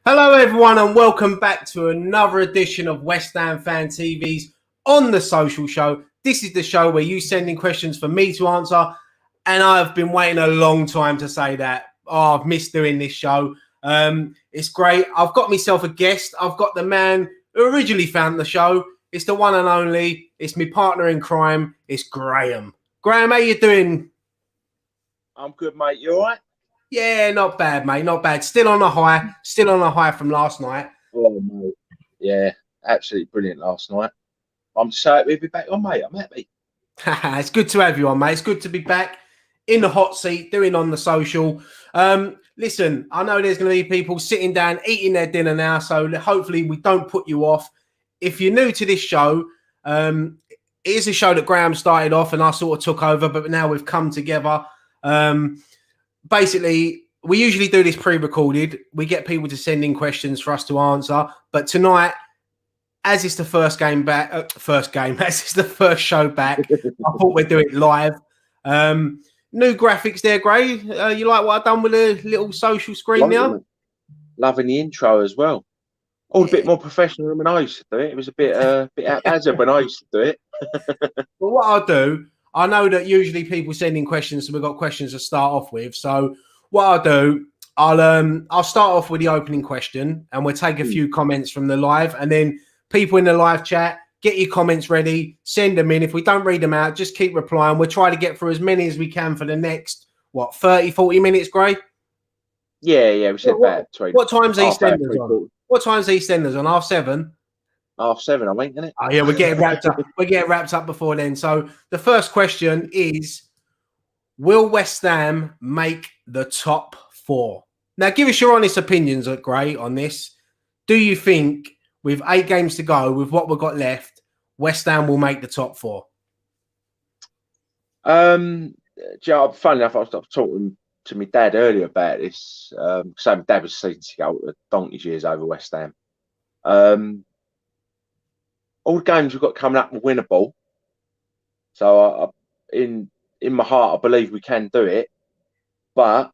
Hello, everyone, and welcome back to another edition of West Ham Fan TV's On the Social Show. This is the show where you send in questions for me to answer, and I've been waiting a long time to say that. Oh, I've missed doing this show. It's great. I've got myself a guest. I've got the man who originally found the show. It's the one and only. It's my partner in crime. It's Graham. Graham, how you doing? I'm good, mate. You all right? Yeah, not bad, mate. Not bad. Still on a high. Still on a high from last night. Oh, mate. Yeah, absolutely brilliant last night. I'm so happy to be back on, mate. I'm happy. It's good to have you on, mate. It's good to be back in the hot seat, doing On the Social. Listen, I know there's going to be people sitting down, eating their dinner now, so hopefully we don't put you off. If you're new to this show, it is a show that Graham started off and I sort of took over, but now we've come together. Basically, we usually do this pre-recorded. We get people to send in questions for us to answer. But tonight, as it's the first game back, as it's the first show back, I thought we'd do it live. New graphics there, Gray. You like what I've done with a little social screen now? Loving the intro as well. All a bit more professional than when I used to do it. It was a bit haphazard when I used to do it. Well, what I'll do, I know that usually people send in questions, so we've got questions to start off with. So what I'll do, I'll start off with the opening question, and we'll take a few comments from the live, and then people in the live chat, get your comments ready, send them in. If we don't read them out, just keep replying. We'll try to get through as many as we can for the next, 30, 40 minutes, Gray? Yeah, we said about 20. What time's EastEnders on? What time's EastEnders on? 7:30? 7:30, I think, isn't it? Oh, yeah, we're getting wrapped up. We're getting wrapped up before then. So the first question is, will West Ham make the top 4? Now, give us your honest opinions, Gray, on this. Do you think, with 8 games to go, with what we've got left, West Ham will make the top 4? Funny enough, I was talking to my dad earlier about this. So my dad was season to go at donkey's years over West Ham. All the games we've got coming up are winnable. So in my heart, I believe we can do it. But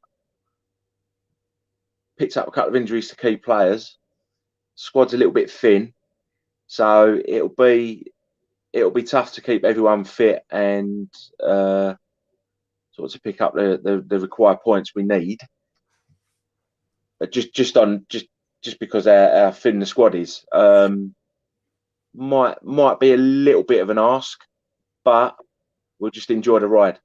picked up a couple of injuries to key players. Squad's a little bit thin, so it'll be tough to keep everyone fit and sort of to pick up the required points we need. But just because how thin the squad is, might be a little bit of an ask, but we'll just enjoy the ride.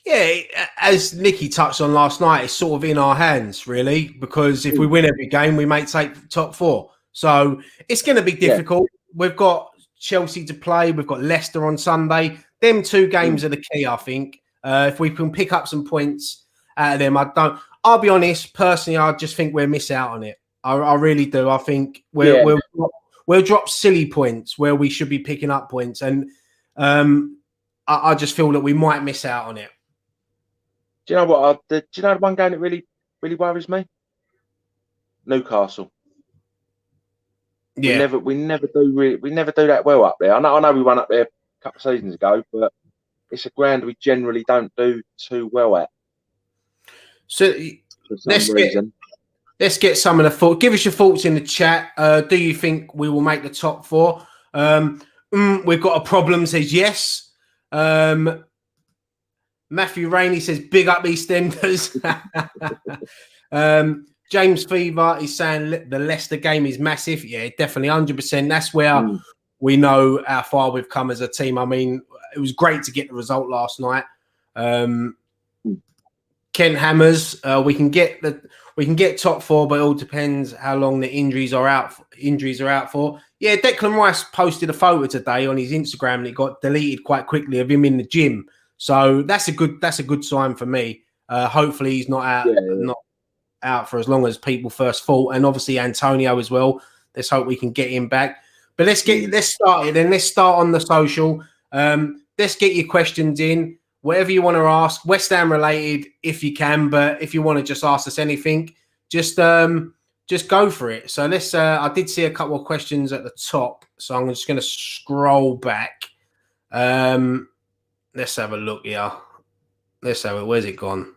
Yeah, as Nicky touched on last night, it's sort of in our hands, really, because if we win every game, we may take top 4. So it's going to be difficult. Yeah. We've got Chelsea to play. We've got Leicester on Sunday. Them 2 games are the key, I think. If we can pick up some points out of them, I'll be honest, personally, I just think we'll miss out on it. I really do. I think we'll drop silly points where we should be picking up points. And I just feel that we might miss out on it. Do you know what? Do you know the one game that really worries me? Newcastle. Yeah, we never do that well up there. I know we won up there a couple of seasons ago, but it's a ground we generally don't do too well at. So let's get some of the thoughts. Give us your thoughts in the chat. Do you think we will make the top 4? We've got a problem. Says yes. Matthew Rainey says, big up EastEnders. James Fever is saying the Leicester game is massive. Yeah, definitely 100%. That's where we know how far we've come as a team. I mean, it was great to get the result last night. Kent Hammers, we can get top 4, but it all depends how long the injuries are out for. Yeah, Declan Rice posted a photo today on his Instagram and it got deleted quite quickly of him in the gym. So that's a good sign for me. Hopefully he's not out for as long as people first thought, and obviously Antonio as well. Let's hope we can get him back. But let's start it, and let's start on the social. Let's get your questions in, whatever you want to ask, West Ham related if you can. But if you want to just ask us anything, just go for it. So let's. I did see a couple of questions at the top, so I'm just going to scroll back. Let's have a look here. Let's have it. Where's it gone?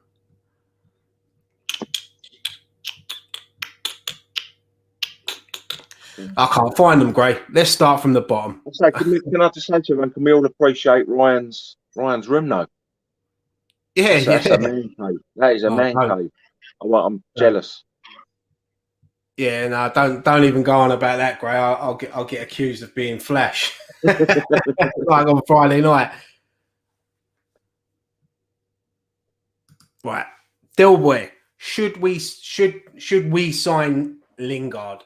I can't find them, Gray. Let's start from the bottom. So can I just say to everyone, can we all appreciate Ryan's room though? Yeah, That's a man cave. That is a man cave. I'm jealous. Yeah, no, don't even go on about that, Gray. I'll get accused of being flash, like on Friday night. Right, Delboy, should we sign Lingard?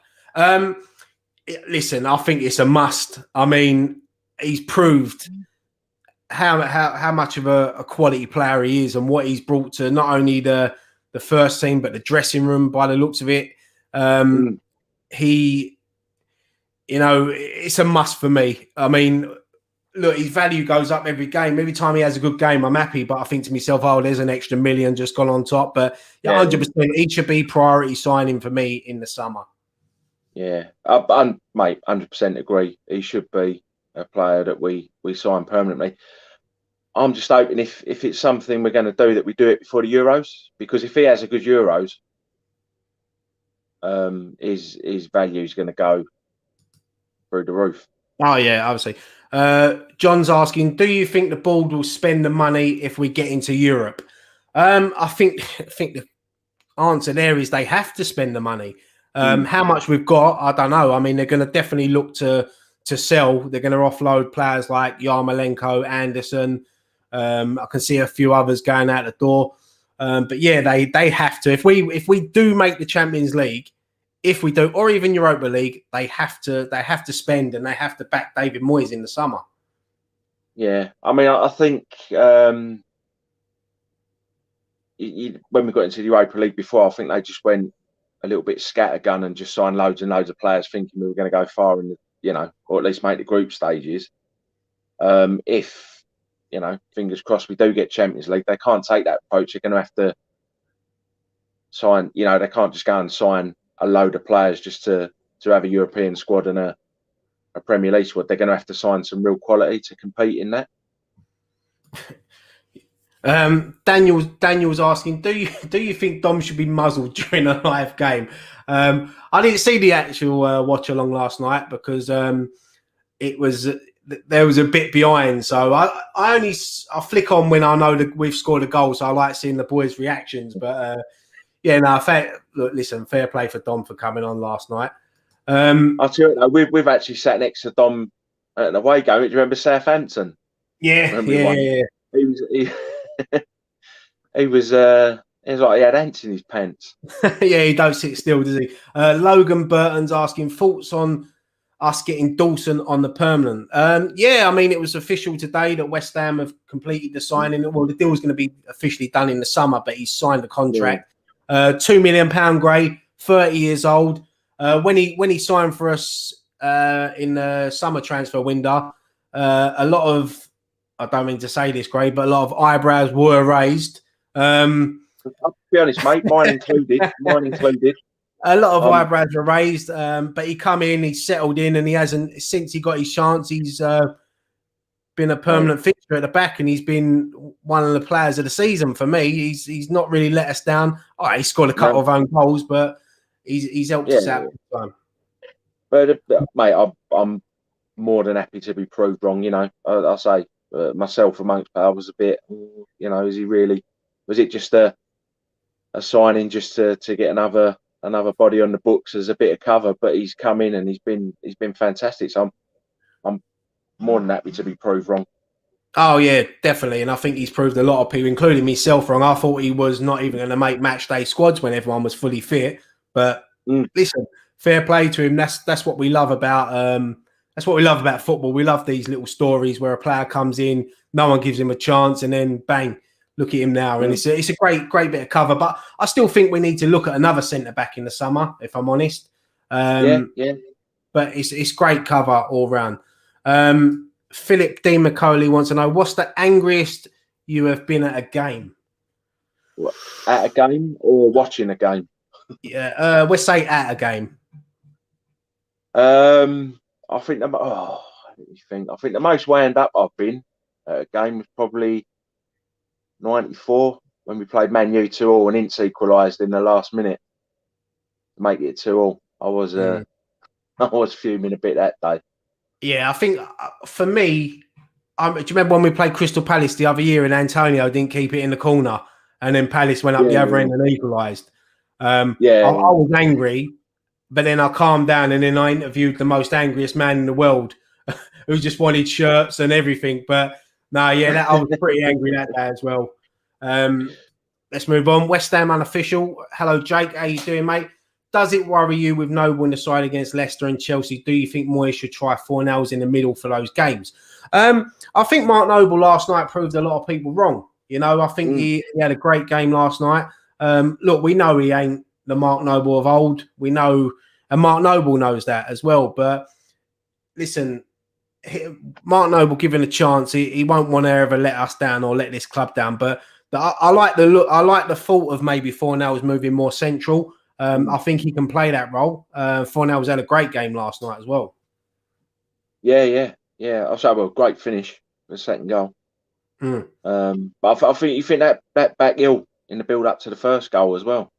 Listen, I think it's a must. I mean, he's proved how much of a quality player he is and what he's brought to not only the first team but the dressing room. By the looks of it, he, it's a must for me. I mean, look, his value goes up every game. Every time he has a good game, I'm happy. But I think to myself, oh, there's an extra million just gone on top. But 100%, he should be priority signing for me in the summer. Yeah, mate, 100% agree. He should be a player that we sign permanently. I'm just hoping if it's something we're going to do, that we do it before the Euros, because if he has a good Euros, his value is going to go through the roof. Oh yeah, obviously. John's asking, do you think the board will spend the money if we get into Europe? I think the answer there is they have to spend the money. How much we've got, I don't know. I mean, they're going to definitely look to sell. They're going to offload players like Yarmolenko, Anderson. I can see a few others going out the door. But yeah, they have to. If we do make the Champions League, if we do, or even Europa League, they have to spend, and they have to back David Moyes in the summer. Yeah, I mean, I think when we got into the Europa League before, I think they just went a little bit scattergun and just signed loads and loads of players, thinking we were going to go far in the, or at least make the group stages. If fingers crossed, we do get Champions League, they can't take that approach. They're going to have to sign. They can't just go and sign a load of players just to have a European squad and a Premier League squad. They're going to have to sign some real quality to compete in that. Daniel's asking, do you think Dom should be muzzled during a live game? I didn't see the actual watch along last night because it was there was a bit behind, so I flick on when I know that we've scored a goal, so I like seeing the boys' reactions. But fair play for Dom for coming on last night. I'll tell you, we've actually sat next to Dom at an away game. Do you remember Southampton? Yeah. He was like he had ants in his pants. Yeah, he don't sit still, does he? Logan Burton's asking thoughts on us getting Dawson on the permanent. I mean, it was official today that West Ham have completed the signing. Well, the deal was going to be officially done in the summer, but he's signed the contract. £2 million, Gray, 30 years old. When he signed for us in the summer transfer window, a lot of, I don't mean to say this, Gray, but a lot of eyebrows were raised. I'll be honest, mate, mine included. A lot of eyebrows were raised, but he come in, he settled in, and he hasn't, since he got his chance, he's been a permanent fixture at the back, and he's been one of the players of the season for me. He's not really let us down. All right, he scored a couple of own goals, but he's helped us out this time. But mate, I'm more than happy to be proved wrong. I say myself amongst pals was a bit, is he really? Was it just a signing just to get another body on the books as a bit of cover? But he's come in and he's been fantastic. So I'm more than happy to be proved wrong. Oh yeah, definitely, and I think he's proved a lot of people, including myself, wrong. I thought he was not even going to make match day squads when everyone was fully fit. But listen, fair play to him. That's what we love about. That's what we love about football. We love these little stories where a player comes in, no one gives him a chance, and then bang, look at him now. And it's a great bit of cover. But I still think we need to look at another centre back in the summer, if I'm honest. But it's great cover all round. Philip D. McCauley wants to know, what's the angriest you have been at a game? At a game or watching a game? Yeah, let's say at a game. I think the most wound up I've been at a game was probably 94 when we played Man U 2-2 and Ince equalised in the last minute to make it 2-2. I was I was fuming a bit that day. Yeah, I think for me, do you remember when we played Crystal Palace the other year and Antonio didn't keep it in the corner and then Palace went up the other end and equalised? I Yeah, was angry, but then I calmed down and then I interviewed the most angriest man in the world who just wanted shirts and everything. But no, yeah, I was pretty angry that day as well. Let's move on. West Ham unofficial. Hello, Jake. How you doing, mate? Does it worry you with Noble in the side against Leicester and Chelsea? Do you think Moyes should try 4 nails in the middle for those games? I think Mark Noble last night proved a lot of people wrong. You know, I think he had a great game last night. Look, we know he ain't the Mark Noble of old. We know, and Mark Noble knows that as well. But listen, Mark Noble given a chance, he won't want to ever let us down or let this club down. But I like the look. I like the thought of maybe 4 nails moving more central. I think he can play that role. 4 nails had a great game last night as well. Yeah. I say, well, great finish for the second goal. But I think you think that back ill in the build up to the first goal as well.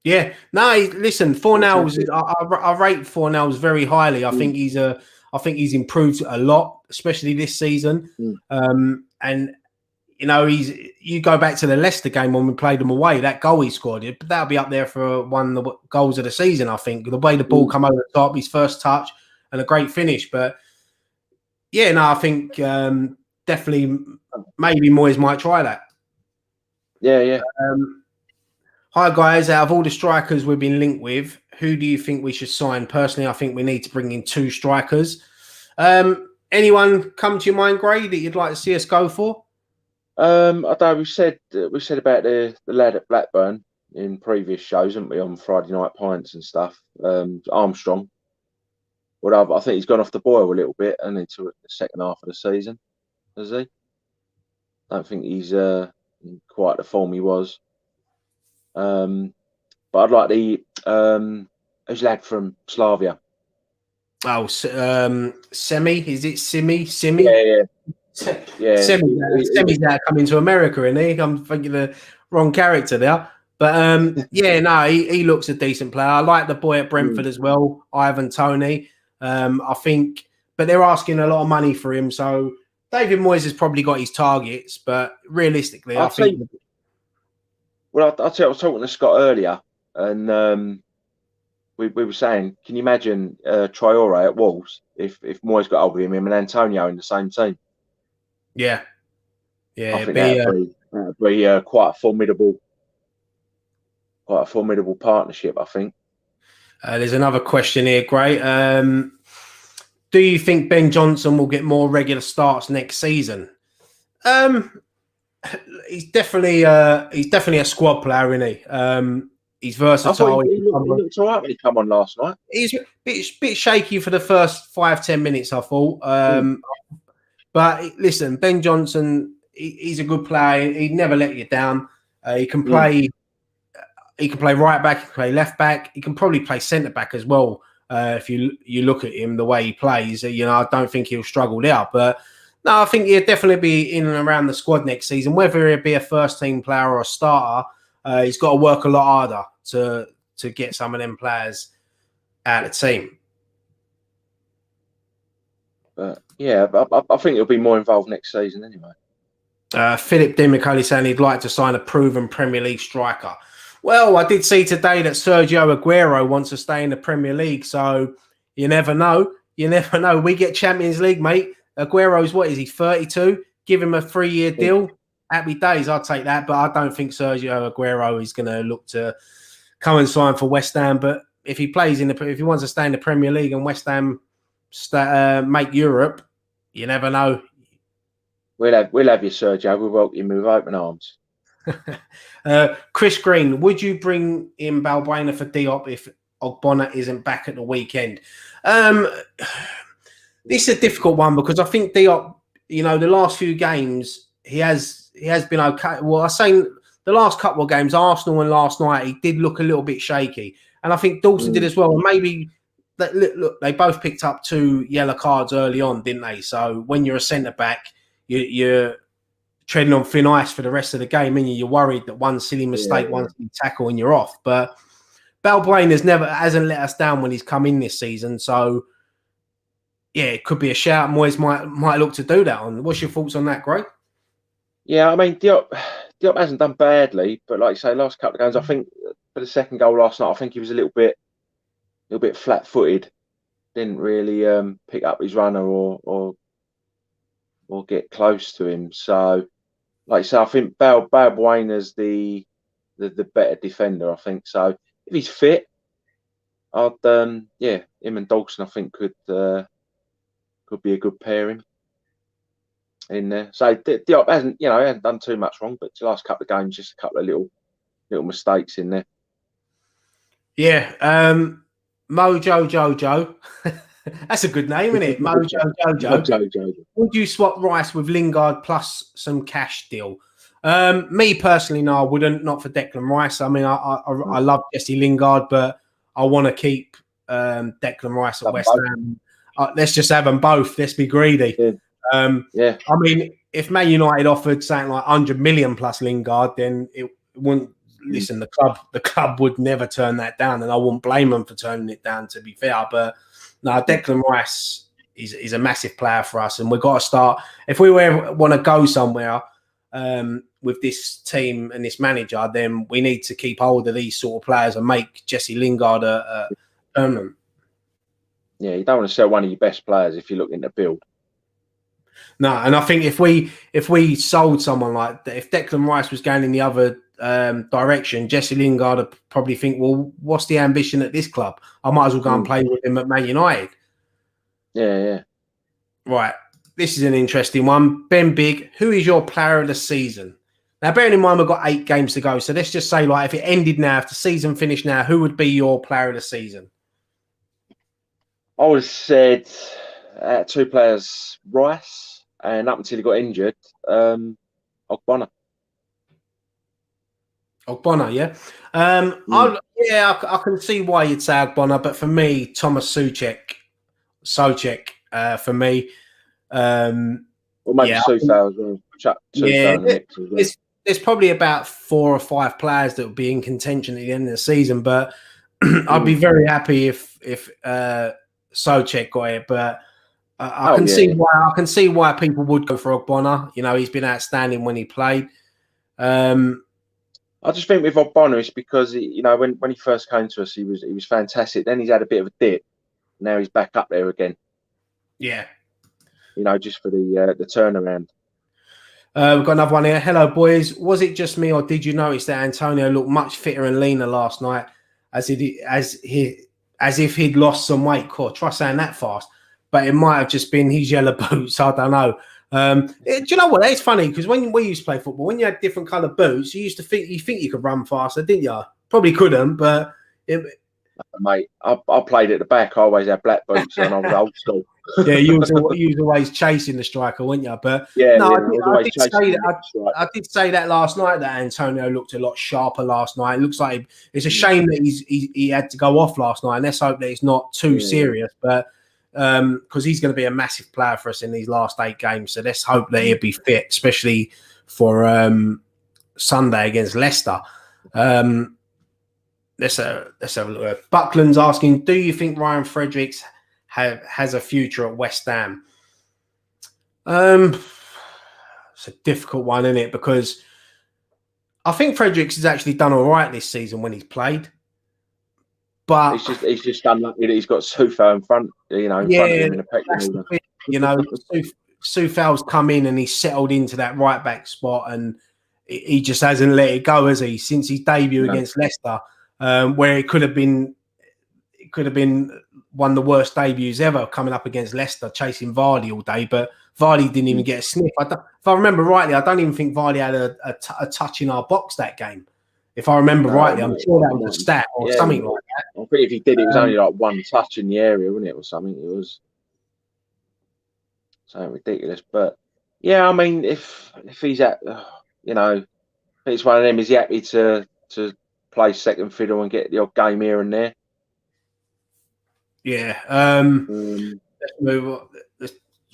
Yeah, no. Listen, 4 nails. I rate 4 nails very highly. I think he's improved a lot, especially this season. And you know, you go back to the Leicester game when we played them away. That goal he scored, that'll be up there for one of the goals of the season. I think the way the ball come over the top, his first touch, and a great finish. But yeah, no, I think definitely maybe Moyes might try that. Yeah. Hi guys, out of all the strikers we've been linked with, who do you think we should sign? Personally, I think we need to bring in 2 strikers. Anyone come to your mind, Gray, that you'd like to see us go for? I don't know. We said about the lad at Blackburn in previous shows, haven't we, on Friday Night Pints and stuff. Armstrong. Well, I think he's gone off the boil a little bit, and into the second half of the season, has he? I don't think he's quite the form he was. But I'd like the who's lad from Slavia. Oh, Semi? Is it Simi? Yeah. Semi's now coming to America, isn't he? I'm thinking the wrong character there. But yeah, no, he looks a decent player. I like the boy at Brentford as well, Ivan Toney. I think, but they're asking a lot of money for him. So David Moyes has probably got his targets, but realistically, I think. Well, I'll tell you, I was talking to Scott earlier, and we were saying, can you imagine Traore at Wolves if Moyes got hold of him and Antonio in the same team? Yeah. I think that'd be quite a formidable partnership, I think. There's another question here, Gray. Do you think Ben Johnson will get more regular starts next season? He's definitely a squad player, isn't he? He's versatile. He looked all right when he come on last night. He's a bit shaky for the first 5-10 minutes, I thought. But listen, Ben Johnson, he's a good player. He'd never let you down. He can play. He can play right back. He can play left back. He can probably play centre back as well. If you look at him, the way he plays, I don't think he'll struggle there. But no, I think he'll definitely be in and around the squad next season. Whether he'll be a first team player or a starter, he's got to work a lot harder to get some of them players out of the team. Yeah, I think he'll be more involved next season anyway. Philip Dimicoli saying he'd like to sign a proven Premier League striker. Well, I did see today that Sergio Aguero wants to stay in the Premier League, so you never know. You never know. We get Champions League, mate. Aguero's, what is he, 32? Give him a 3-year deal. Happy days, I'll take that. But I don't think Sergio Aguero is going to look to come and sign for West Ham. But if he plays if he wants to stay in the Premier League and West Ham make Europe, you never know. We'll have you, Sergio. We'll welcome you with open arms. Chris Green, would you bring in Balbuena for Diop if Ogbonna isn't back at the weekend? This is a difficult one because I think Diop, the last few games he has been okay. Well, I say the last couple of games, Arsenal and last night, he did look a little bit shaky, and I think Dawson did as well. And maybe look, they both picked up 2 yellow cards early on, didn't they? So when you're a centre back, you're treading on thin ice for the rest of the game, and you're worried that one silly mistake, one silly tackle, and you're off. But Balbuena hasn't let us down when he's come in this season. So yeah, it could be a shout. Moyes might look to do that on. What's your thoughts on that, Greg? Yeah, I mean, Diop hasn't done badly, but like you say, last couple of games, I think for the second goal last night, I think he was a little bit flat-footed. Didn't really pick up his runner or get close to him. So, like you say, I think Balbuena's the better defender. I think so. If he's fit, I'd him and Dawson, I think could be a good pairing in there. So Diop hasn't done too much wrong, but the last couple of games, just a couple of little mistakes in there. Yeah, Mojo Jojo. That's a good name, isn't it? Mojo Jojo. Would you swap Rice with Lingard plus some cash deal? Me personally, no, I wouldn't. Not for Declan Rice. I mean, I love Jesse Lingard, but I want to keep Declan Rice at West Ham. Let's just have them both. Let's be greedy. Yeah. I mean, if Man United offered something like 100 million plus Lingard, then it wouldn't. Listen, the club would never turn that down, and I wouldn't blame them for turning it down. To be fair, but no, Declan Rice is a massive player for us, and we've got to start. If we want to go somewhere with this team and this manager, then we need to keep hold of these sort of players and make Jesse Lingard a permanent. Yeah, you don't want to sell one of your best players if you're looking to build. No, and I think if we sold someone like that, if Declan Rice was going in the other direction, Jesse Lingard would probably think, well, what's the ambition at this club? I might as well go and play with him at Man United. Yeah. Right. This is an interesting one. Ben Big, who is your player of the season? Now, bearing in mind we've got 8 games to go, so let's just say, like, if it ended now, if the season finished now, who would be your player of the season? I would have said 2 players, Rice, and up until he got injured, Ogbonna. Ogbonna, yeah. I can see why you'd say Ogbonna, but for me, Thomas Souček for me. Or maybe Soufal as well. There's probably about 4 or 5 players that would be in contention at the end of the season, but I'd be very happy if Souček got it. But I can see why people would go for Ogbonna. You know, he's been outstanding when he played. I just think with Ogbonna, it's because when he first came to us, he was fantastic. Then he's had a bit of a dip. Now he's back up there again. Yeah. Just for the turnaround. We've got another one here. Hello, boys. Was it just me, or did you notice that Antonio looked much fitter and leaner last night, as if he'd lost some weight? Cool, try saying that fast. But it might have just been his yellow boots. I don't know. Do you know what? It's funny because when we used to play football, when you had different coloured boots, you used to think you could run faster, didn't you? Probably couldn't, but mate, I played at the back. I always had black boots, and I was old school. Yeah, you was always chasing the striker, weren't you? But I did say that last night that Antonio looked a lot sharper last night. It looks like it's a shame that he had to go off last night, and let's hope that it's not too serious. But because he's going to be a massive player for us in these last 8 games, so let's hope that he'll be fit, especially for Sunday against Leicester. Let's have a look. Buckland's asking, do you think Ryan Fredericks has a future at West Ham? It's a difficult one, isn't it? Because I think Fredericks has actually done all right this season when he's played. But he's just done that. He's got Soufal in front, in front of him in the pecking order. Soufal's come in and he's settled into that right back spot, and he just hasn't let it go, has he? Since his debut against Leicester, where it could have been one of the worst debuts ever, coming up against Leicester, chasing Vardy all day. But Vardy didn't even get a sniff. If I remember rightly, I don't even think Vardy had a touch in our box that game. If I remember rightly, I'm sure that was a stat or something like that. I think if he did, it was only like one touch in the area, wasn't it, or something? It was something ridiculous. But yeah, I mean, if he's at, it's one of them. Is he happy to play second fiddle and get the odd game here and there? Yeah. Let's move on.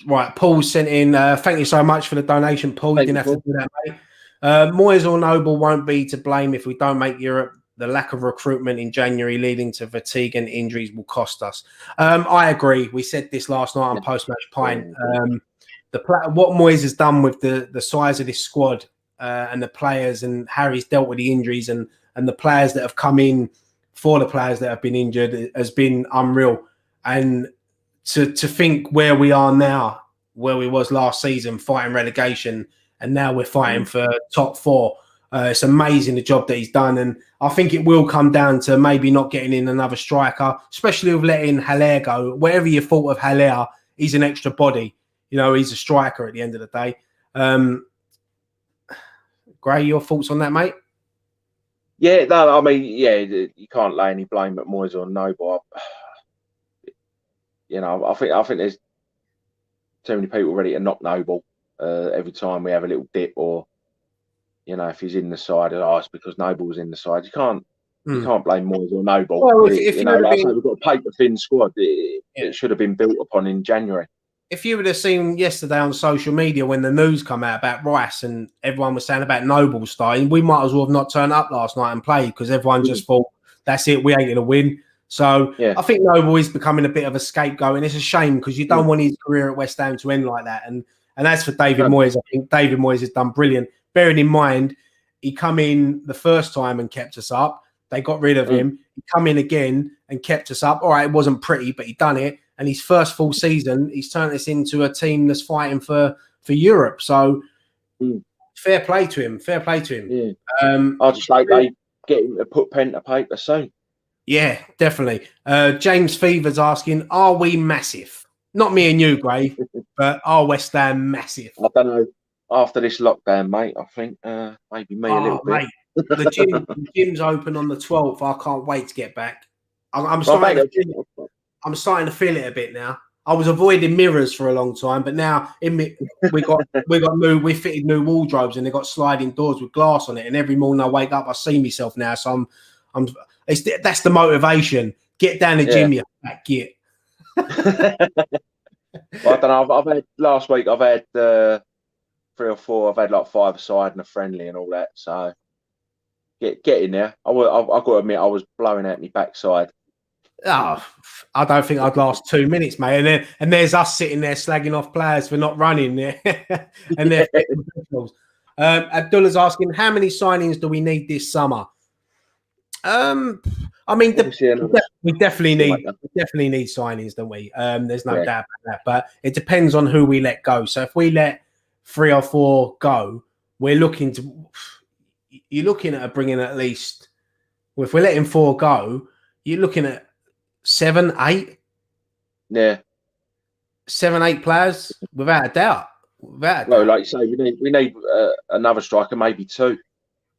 Right, Paul sent in. Thank you so much for the donation, Paul. You didn't have to do that, mate. Moyes or Noble won't be to blame if we don't make Europe. the lack of recruitment in January leading to fatigue and injuries will cost us. I agree. We said this last night on Post-Match Pint. What Moyes has done with the size of this squad and the players and how he's dealt with the injuries and the players that have come in for the players that have been injured has been unreal. And to think where we are now, where we was last season fighting relegation, and now we're fighting for top 4. It's amazing the job that he's done, and I think it will come down to maybe not getting in another striker, especially with letting Haller go. Whatever you thought of Haller, he's an extra body. You know, he's a striker at the end of the day. Gray, your thoughts on that, mate? Yeah, no, I mean, yeah, you can't lay any blame at Moyes or Noble. You know, I think there's too many people ready to knock Noble every time we have a little dip, or you know, if he's in the side, it's because Noble was in the side. You can't blame Moyes or Noble. Well, if you know, like I say, we've got a paper thin squad. It should have been built upon in January. If you would have seen yesterday on social media when the news come out about Rice and everyone was saying about Noble starting, we might as well have not turned up last night and played because everyone just thought, that's it, we ain't going to win. So I think Noble is becoming a bit of a scapegoat, and it's a shame because you don't want his career at West Ham to end like that. And as for David Moyes, I think David Moyes has done brilliant. Bearing in mind, he come in the first time and kept us up. They got rid of him. He come in again and kept us up. All right, it wasn't pretty, but he done it. And his first full season, he's turned us into a team that's fighting for Europe. So fair play to him. Fair play to him. Yeah. I just like they get him to put pen to paper soon. Yeah, definitely. James Fever's asking, are we massive? Not me and you, Gray, but are West Ham massive? I don't know. After this lockdown, mate, I think maybe me a little bit. The gym's open on the 12th. I can't wait to get back. I'm starting to feel it a bit now. I was avoiding mirrors for a long time, but now we fitted new wardrobes and they got sliding doors with glass on it. And every morning I wake up, I see myself now. So that's the motivation. Get down the gym, you fat git. Well, I don't know. I've had last week. I've had 3 or 4. I've had like 5-a-side and a friendly and all that. So get in there. I've got to admit, I was blowing out my backside. Oh, I don't think I'd last 2 minutes, mate. And there's us sitting there slagging off players for not running there, and they're professionals. Abdullah's asking, how many signings do we need this summer? I mean, we definitely need signings, don't we? There's no doubt about that. But it depends on who we let go. So if we let 3 or 4 go, you're looking at bringing at least. Well, if we're letting 4 go, you're looking at 7, 8. Yeah, 7, 8 players without a doubt. Well, like you say, we need another striker, maybe 2.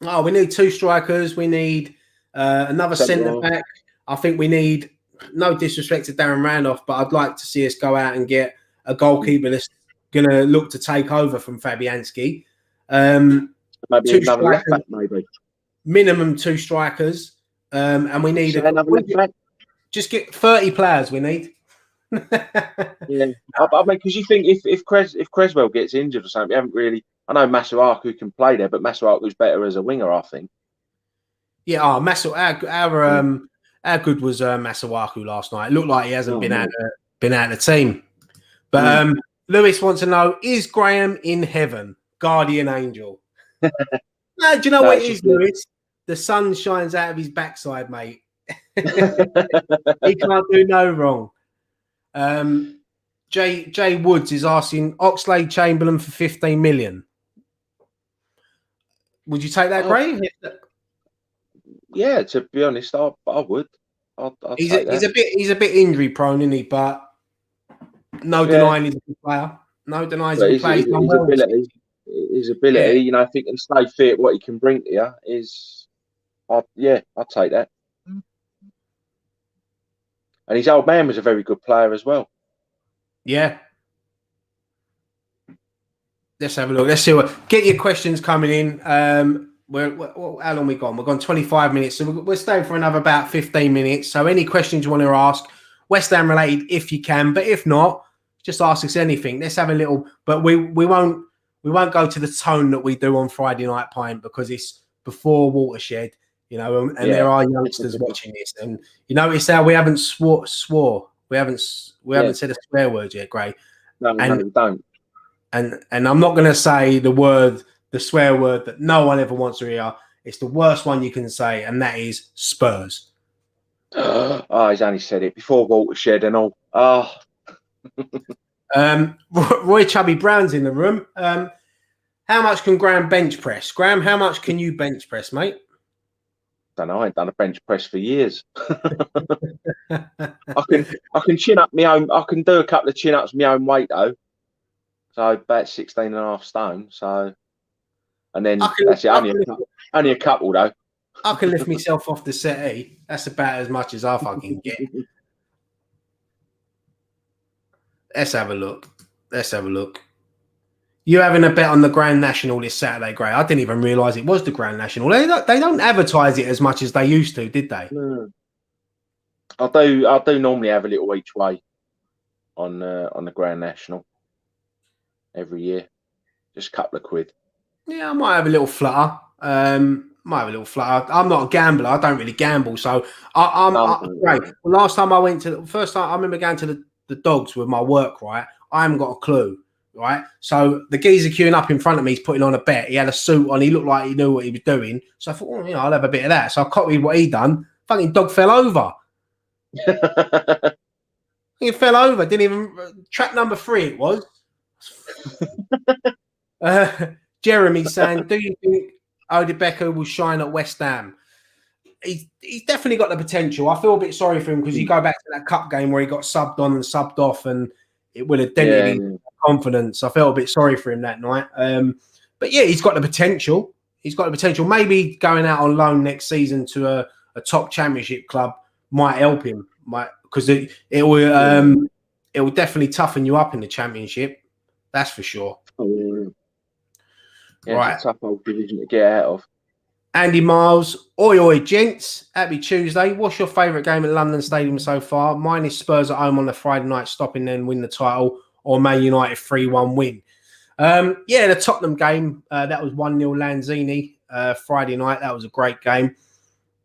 Oh, we need 2 strikers. We need another centre back. I think we need, no disrespect to Darren Randolph, but I'd like to see us go out and get a goalkeeper that's going to look to take over from Fabianski. Maybe another left back, maybe. Minimum 2 strikers. And we need another left back. Just get 30 players we need. Yeah, I mean, because you think if Creswell gets injured or something, we haven't really. I know Masuaku can play there, but Masuaku's better as a winger, I think. Yeah, how good was Masuaku last night? It looked like he hasn't been out of the team. But Lewis wants to know: is Graham in heaven, guardian angel? No, do you know what it is, Lewis? The sun shines out of his backside, mate. He can't do no wrong. Jay Woods is asking Oxlade Chamberlain for 15 million. Would you take that, Gray? Yeah, to be honest, I would. He's a bit injury prone, isn't he? But no denying he's a good player. No denying he's a good player. His ability, you know, if he can stay fit, what he can bring to you is, I'd take that. And his old man was a very good player as well. Yeah. Let's have a look. Let's see get your questions coming in. How long we gone? We've gone 25 minutes. So we're staying for another about 15 minutes. So any questions you want to ask, West Ham related if you can, but if not, just ask us anything. Let's have a little, but we won't go to the tone that we do on Friday Night Pint because it's before Watershed. and there are youngsters watching this, and you notice how we haven't swore. We haven't said a swear word yet, Gray. No, we don't. And I'm not going to say the swear word that no one ever wants to hear. It's the worst one you can say, and that is Spurs. Oh, he's only said it before Watershed and all. Oh. Roy Chubby Brown's in the room. How much can Graham bench press? Graham, how much can you bench press, mate? Don't know. I ain't done a bench press for years. I can chin up my own. I can do a couple of chin ups my own weight though. So about 16.5 stone. So, and then that's it. Only a couple though. I can lift myself off the settee. That's about as much as I fucking get. Let's have a look. You having a bet on the Grand National this Saturday, Gray? I didn't even realise it was the Grand National. They don't advertise it as much as they used to, did they? No. I do normally have a little each way on the Grand National every year. Just a couple of quid. Yeah, I might have a little flutter. I'm not a gambler. I don't really gamble. So right. Well, first time I remember going to the dogs with my work, right? I haven't got a clue, right? So the geezer queuing up in front of me, he's putting on a bet. He had a suit on. He looked like he knew what he was doing. So I thought, I'll have a bit of that. So I copied what he done. Fucking dog fell over. He fell over. Didn't even trap number 3. It was. Jeremy saying, do you think Odebeko will shine at West Ham? He's definitely got the potential. I feel a bit sorry for him because you go back to that cup game where he got subbed on and subbed off, and it would have dented his confidence. I felt a bit sorry for him that night. But yeah, he's got the potential. Maybe going out on loan next season to a top championship club might help him. Because it will definitely toughen you up in the championship. That's for sure. Yeah, right. It's a tough old division to get out of. Andy Miles, oi, gents. Happy Tuesday. What's your favourite game at London Stadium so far? Mine is Spurs at home on the Friday night, stopping then win the title, or Man United 3-1 win. The Tottenham game, that was 1-0 Lanzini Friday night. That was a great game.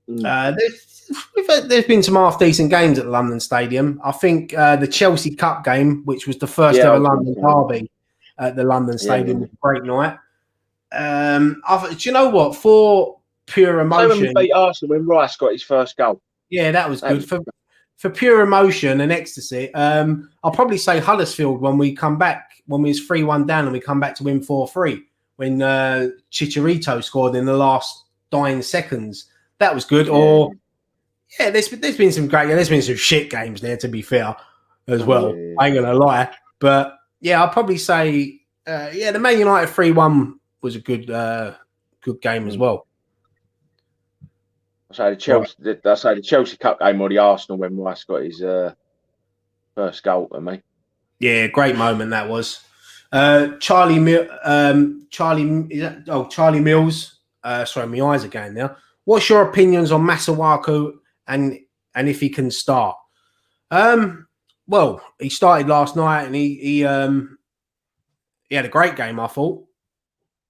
There's been some half-decent games at London Stadium. I think the Chelsea Cup game, which was the first ever London derby at the London Stadium, was a great night. Do you know what? For pure emotion, so when we beat Arsenal when Rice got his first goal. Yeah, that was good. For pure emotion and ecstasy, I'll probably say Huddersfield when we come back, when we was 3-1 down and we come back to win 4-3, when Chicharito scored in the last dying seconds. That was good. There's been some great. There's been some shit games there, to be fair, as well. I ain't gonna lie, but yeah, I'll probably say the Man United 3-1 was a good game as well. I say the Chelsea Cup game or the Arsenal when Rice got his first goal for me. Yeah, great moment that was. Charlie Mills. Sorry, my eyes are going now. What's your opinions on Masuaku and if he can start? Well, he started last night and he had a great game, I thought.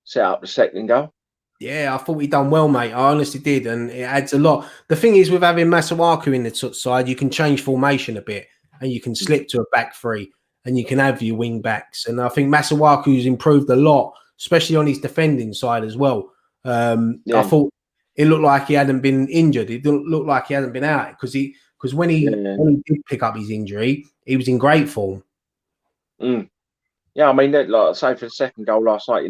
Set up the second goal. Yeah, I thought he done well, mate. I honestly did, and it adds a lot. The thing is, with having Masuaku in the side, you can change formation a bit, and you can slip to a back 3, and you can have your wing backs. And I think Masuaku's improved a lot, especially on his defending side as well. I thought it looked like he hadn't been injured. It didn't look like he hadn't been out because when he did pick up his injury, he was in great form. Yeah, I mean, like I say, for the second goal last night,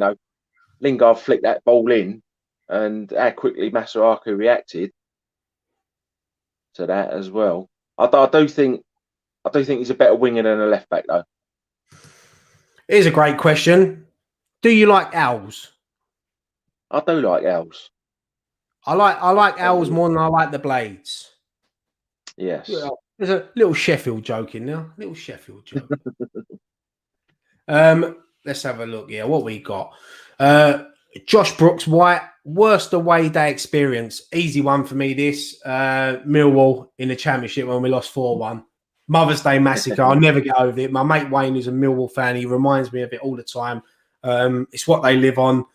Lingard flicked that ball in, and how quickly Masuaku reacted to that as well. I do think he's a better winger than a left back, though. Here's a great question: do you like Owls? I do like Owls. I like Owls more than I like the Blades. Yes. Yeah, there's a little Sheffield joke in there. Little Sheffield joke. Let's have a look. Yeah, what we got. Josh Brooks White, worst away day experience. Easy one for me, this. Millwall in the Championship when we lost 4-1. Mother's Day massacre. I'll never get over it. My mate Wayne, who's a Millwall fan, he reminds me of it all the time. It's what they live on.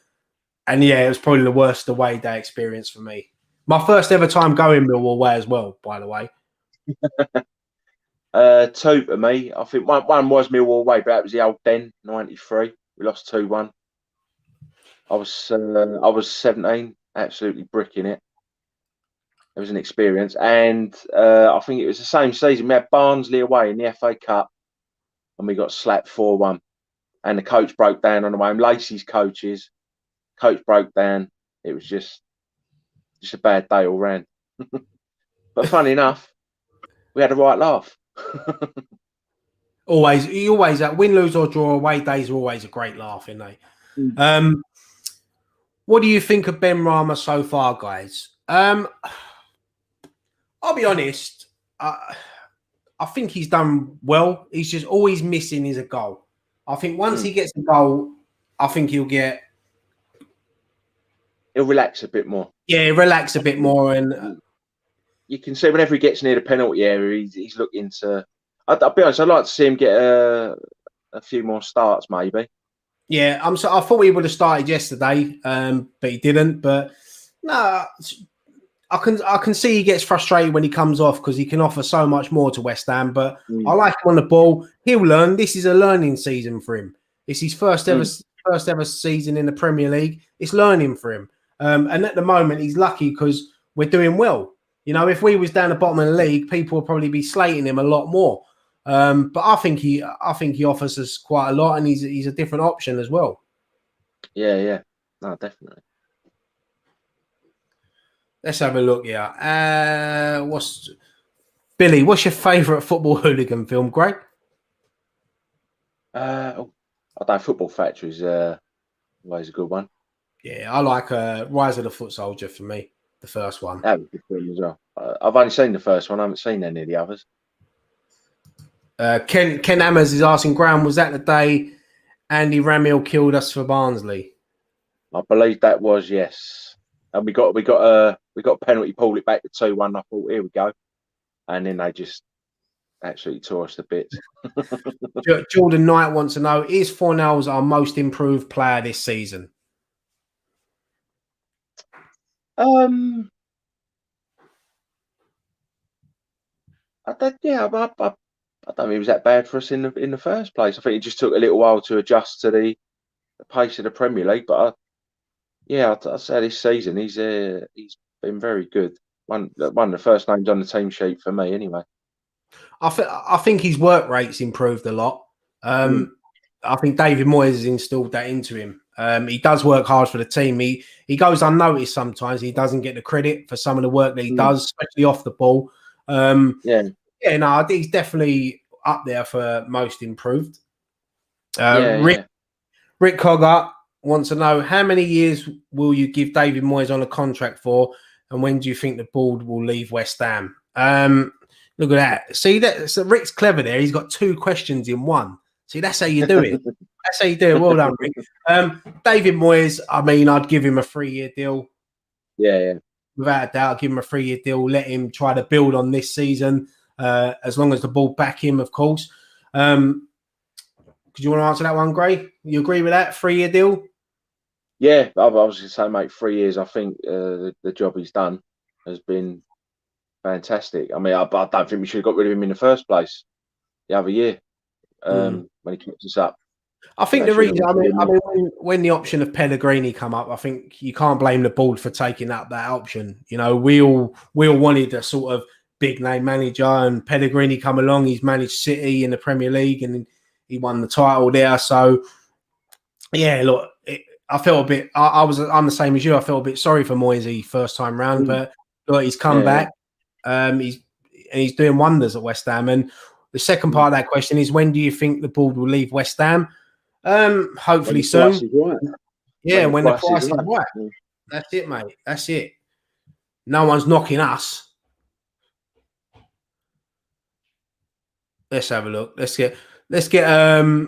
And yeah, it was probably the worst away day experience for me. My first ever time going Millwall away as well, by the way. 2 for me. I think one was Millwall away, but that was the old Den, 93. We lost 2-1. I was 17, absolutely bricking it. It was an experience, and I think it was the same season. We had Barnsley away in the FA Cup, and we got slapped 4-1. And the coach broke down on the way. Lacey's coach broke down. It was just a bad day all round. But funny enough, we had a right laugh. Always win, lose or draw. Away days are always a great laugh, aren't they? What do you think of Ben Rama so far, guys? I'll be honest. I think he's done well. He's just always missing is a goal. I think once he gets a goal, I think he'll relax a bit more. Yeah, relax a bit more, and you can see whenever he gets near the penalty area, he's looking to. I'll be honest. I'd like to see him get a few more starts, maybe. Yeah, I thought he would have started yesterday, but he didn't. But no, I can see he gets frustrated when he comes off because he can offer so much more to West Ham. But I like him on the ball. He'll learn. This is a learning season for him. It's his first ever season in the Premier League. It's learning for him. And at the moment, he's lucky because we're doing well. You know, if we was down the bottom of the league, people would probably be slating him a lot more. But I think he offers us quite a lot, and he's a different option as well. Yeah, no, definitely. Let's have a look here. What's your favourite football hooligan film, Greg? I don't know, Football Factory is always a good one. Yeah, I like Rise of the Foot Soldier for me, the first one. That was a good film as well. I've only seen the first one. I haven't seen any of the others. Ken Hammers is asking, Graham, was that the day Andy Ramil killed us for Barnsley? I believe that was, yes. And we got a penalty, pulled it back to 2-1. I thought, here we go, and then they just absolutely tore us to bits. Jordan Knight wants to know: is Fornells our most improved player this season? I don't think he was that bad for us in the first place. I think it just took a little while to adjust to the pace of the Premier League. But I'd say this season he's been very good. One of the first names on the team sheet for me, anyway. I think his work rate's improved a lot. I think David Moyes has instilled that into him. He does work hard for the team. He goes unnoticed sometimes. He doesn't get the credit for some of the work that he does, especially off the ball. He's definitely up there for most improved. Rick Coggart wants to know: how many years will you give David Moyes on a contract for, and when do you think the board will leave West Ham? Look at that. See that? So Rick's clever there. He's got 2 questions in one. See, that's how you do it. That's how you do it. Well done, Rick. David Moyes, I mean, I'd give him a 3-year deal. Yeah. Without a doubt, I'd give him a 3-year deal. Let him try to build on this season, as long as the ball back him, of course. Could you want to answer that one, Gray? You agree with that 3-year deal? Yeah, I was going to say, mate, 3 years. I think the job he's done has been fantastic. I mean, I don't think we should have got rid of him in the first place the other year when he kept us up. I think the reason, when the option of Pellegrini come up, I think you can't blame the board for taking up that option. You know, we all wanted a sort of big name manager, and Pellegrini come along. He's managed City in the Premier League, and he won the title there. So, yeah, look, I felt a bit. I'm the same as you. I felt a bit sorry for Moyes first time round, but look, he's come back. He's doing wonders at West Ham. And the second part of that question is: when do you think the board will leave West Ham? Hopefully soon. Right. Yeah, when the price is right. That's it, mate. That's it. No one's knocking us. Let's have a look. Let's get a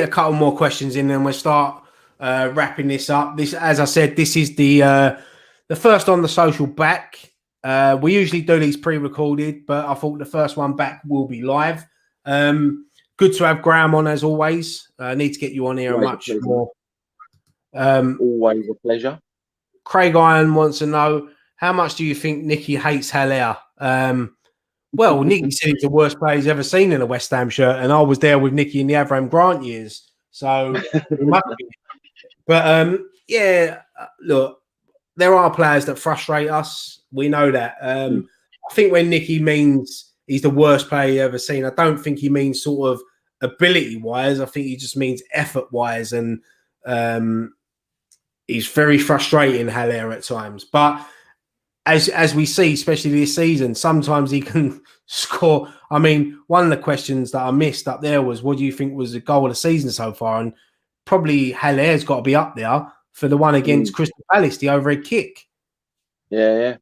couple more questions in, and we'll start wrapping this up. This, as I said, this is the first on the social back. We usually do these pre-recorded, but I thought the first one back will be live. Good to have Graham on as always. Need to get you on here much more. Always a pleasure. Craig Iron wants to know: how much do you think Nicky hates Haller? Well, Nicky said he's the worst player he's ever seen in a West Ham shirt, and I was there with Nicky in the Avram Grant years, so it must be. But yeah, look, there are players that frustrate us. We know that. I think when Nicky means he's the worst player he's ever seen, I don't think he means sort of ability-wise. I think he just means effort-wise, and he's very frustrating, Haller, at times. But as we see, especially this season, sometimes he can score. I mean, one of the questions that I missed up there was, what do you think was the goal of the season so far? And probably Haller's got to be up there for the one against Crystal Palace, the overhead kick. Yeah.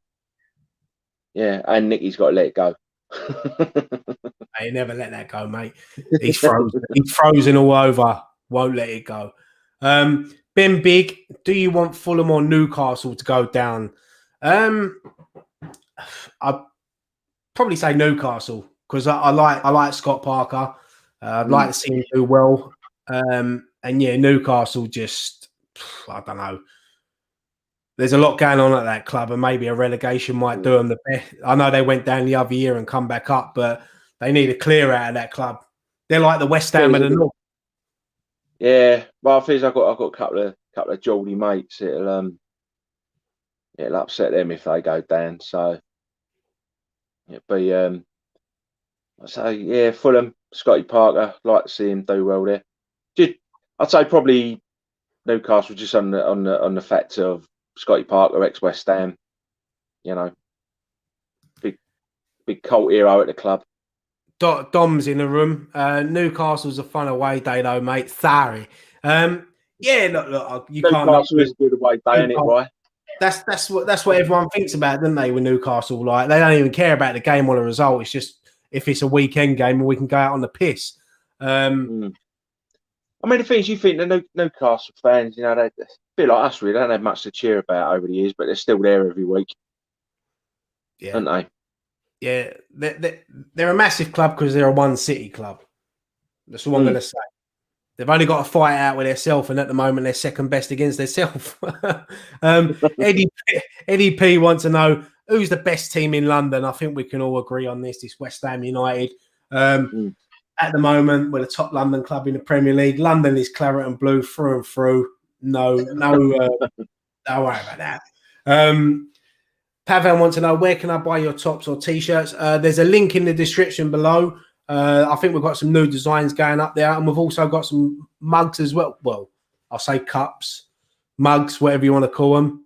And Nicky's got to let it go. He never let that go, mate. He's frozen. He's frozen all over. Won't let it go. Ben Big, do you want Fulham or Newcastle to go down? I'd probably say Newcastle because I like Scott Parker. I'd like to see him do well. And yeah, Newcastle just, I don't know. There's a lot going on at that club, and maybe a relegation might do them the best. I know they went down the other year and come back up, but they need a clear out of that club. They're like the West Ham of the North. Yeah, well, I think I've got a couple of Geordie mates. It'll upset them if they go down. So it'd be Fulham, Scotty Parker. Like to see him do well there. I'd say probably Newcastle just on the fact of Scotty Parker, ex West Ham. You know, big cult hero at the club. Dom's in the room. Newcastle's a fun away day though, mate. Sorry. Yeah, look, you can't. Newcastle is a good away day, isn't it, right? That's what everyone thinks about, don't they? With Newcastle, like they don't even care about the game or the result. It's just if it's a weekend game and we can go out on the piss. I mean, the thing is, you think the Newcastle fans, you know, they're a bit like us, really. They don't have much to cheer about over the years, but they're still there every week, aren't they? Yeah, they're a massive club because they're a one city club. That's what I'm going to say. They've only got to fight out with themselves, and at the moment, they're second best against themselves. Eddie P wants to know who's the best team in London. I think we can all agree on this. It's West Ham United. At the moment, we're the top London club in the Premier League. London is claret and blue through and through. No, don't worry about that. Pavan wants to know, where can I buy your tops or T-shirts? There's a link in the description below. I think we've got some new designs going up there, and we've also got some mugs as well. Well, I'll say cups, mugs, whatever you want to call them.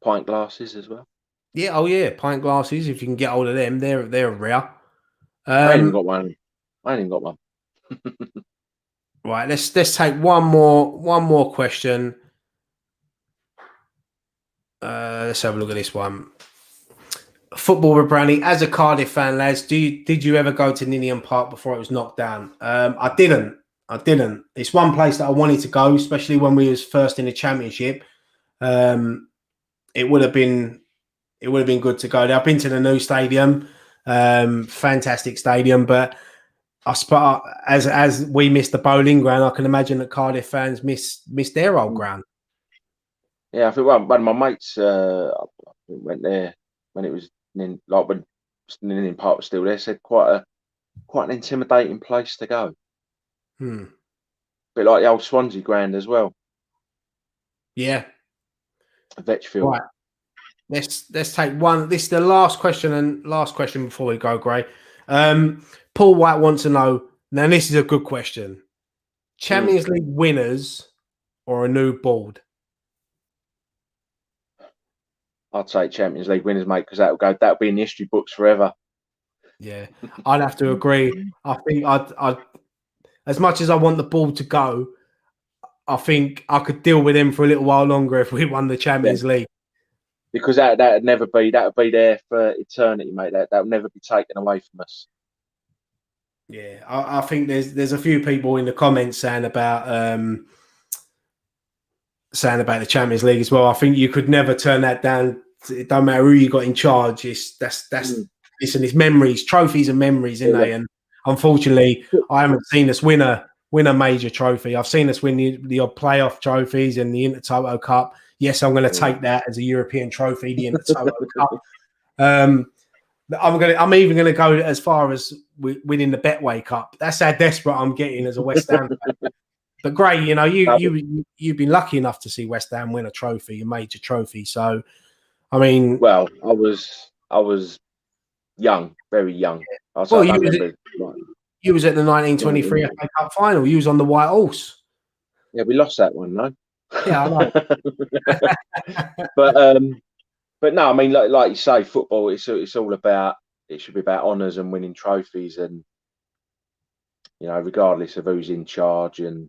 Pint glasses as well. Yeah, pint glasses. If you can get hold of them, they're rare. I ain't even got one. Right, let's take one more question. Let's have a look at this one. Football with Brownie, as a Cardiff fan, lads, did you ever go to Ninian Park before it was knocked down? I didn't. It's one place that I wanted to go, especially when we was first in the Championship. It would have been good to go there. I've been to the new stadium, fantastic stadium, but I suppose as we missed the Bowling Ground, I can imagine that Cardiff fans missed their old ground. Yeah, I think one of my mates went there when it was when Ninian Park was still there. Said quite an intimidating place to go. A bit like the old Swansea ground as well. Yeah, Vetchfield. Right. Let's take one. This is the last question before we go, Gray. Paul White wants to know. Now, this is a good question: Champions League winners or a new board? I'd say Champions League winners, mate, because that'll be in the history books forever. Yeah, I'd have to agree. I think I'd as much as I want the ball to go, I think I could deal with him for a little while longer if we won the Champions League. Because that'd never be there for eternity, mate. That'll never be taken away from us. Yeah, I think there's a few people in the comments saying about the Champions League as well. I think you could never turn that down. It don't matter who you got in charge. Listen, it's memories, trophies and memories, isn't they? And unfortunately, I haven't seen us win a win a major trophy. I've seen us win the odd playoff trophies and the Intertoto Cup. Yes, I'm going to take that as a European trophy, the Intertoto Cup. I'm even going to go as far as winning the Betway Cup. That's how desperate I'm getting as a West Ham fan. But great, you know, you've been lucky enough to see West Ham win a trophy, a major trophy. So, I mean, well, I was young, very young. Well, you was at the 1923 FA Cup final. You was on the White Horse. Yeah, we lost that one, no? Yeah, I know. But no, I mean, like you say, football. It's all about. It should be about honours and winning trophies, and you know, regardless of who's in charge, and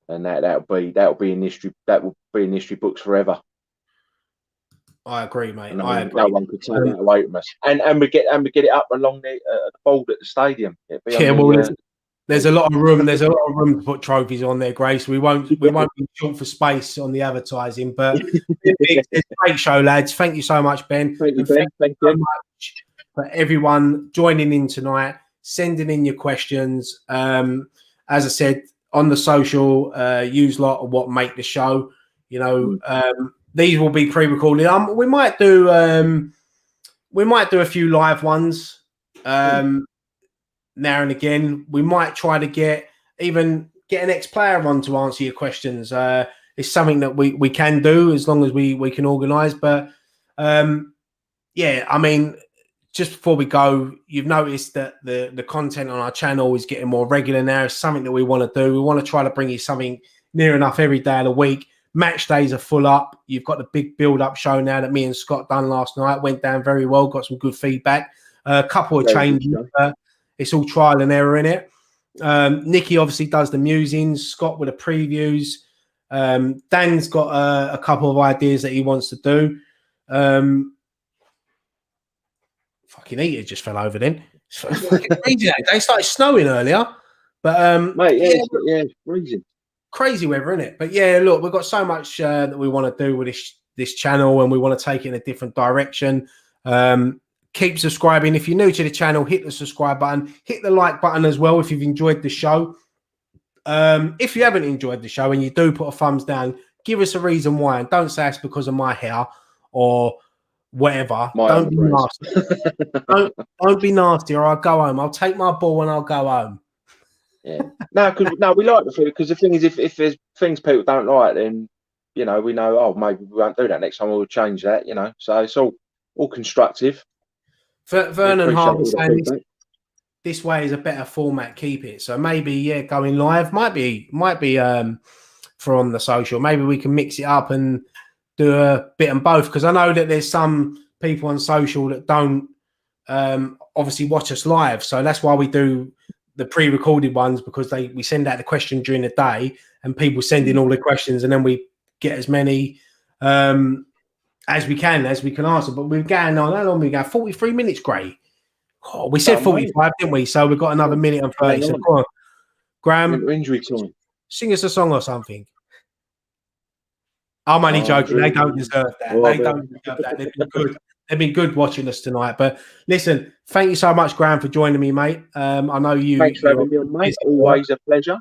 that'll be in history. That will be in history books forever. I agree, mate. No, I agree. No one could take that away from us. And we get it up along the board at the stadium. Yeah, well, there's a lot of room. There's a lot of room to put trophies on there, Grace. We won't be short for space on the advertising, but it's a great show, lads. Thank you so much, Ben. Thank you, Ben. Thank you so much for everyone joining in tonight, sending in your questions. As I said on the social, use a lot of what make the show. You know, these will be pre-recorded. We might do a few live ones. Now and again, we might try to get an ex-player on to answer your questions. It's something that we can do as long as we can organise. But yeah, I mean, just before we go, you've noticed that the content on our channel is getting more regular now. It's something that we want to do. We want to try to bring you something near enough every day of the week. Match days are full up. You've got the big build-up show now that me and Scott done last night. Went down very well. Got some good feedback. A couple of changes. It's all trial and error in it. Nicky obviously does the musings. Scott with the previews. Dan's got a couple of ideas that he wants to do. Fucking heater just fell over then. They started snowing earlier. But mate, yeah, it's freezing. Crazy weather, isn't it? But yeah, look, we've got so much that we want to do with this channel, and we want to take it in a different direction. Keep subscribing. If you're new to the channel, hit the subscribe button. Hit the like button as well if you've enjoyed the show. If you haven't enjoyed the show and you do put a thumbs down, give us a reason why. And don't say it's because of my hair or whatever. Don't be nasty. don't be nasty, or I'll go home. I'll take my ball and I'll go home. Yeah. No, we like the food because the thing is, if there's things people don't like, then you know we know. Oh, maybe we won't do that next time. We'll change that. You know, so it's all constructive. Vernon Harvey saying this way is a better format. Keep it. So maybe going live might be for on the social. Maybe we can mix it up and do a bit on both, because I know that there's some people on social that don't obviously watch us live. So that's why we do the pre-recorded ones, because we send out the question during the day and people send in all the questions, and then we get as many as we can answer. But we're going on. How long we go? 43 minutes, Gray. Oh, we said 45, didn't we? So we've got another minute and 30. So go on, Graham. Injury time. Sing us a song or something. I'm only joking. They don't deserve that. They don't deserve that. They've been good. They've been good watching us tonight. But listen, thank you so much, Graham, for joining me, mate. I know you. Thanks for having me on, mate. Always a pleasure.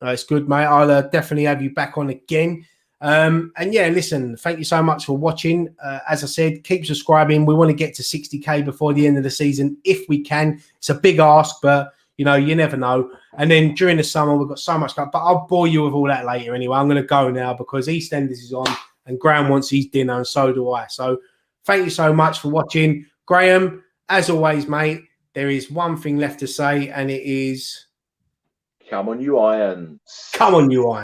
It's good, mate. I'll definitely have you back on again. And yeah, listen, thank you so much for watching. As I said, keep subscribing. We want to get to 60K before the end of the season if we can. It's a big ask, but you know, you never know. And then during the summer, we've got so much stuff. But I'll bore you with all that later anyway. I'm going to go now because EastEnders is on and Graham wants his dinner, and so do I. So thank you so much for watching. Graham, as always, mate, there is one thing left to say, and it is... Come on, you Irons. Come on, you Irons.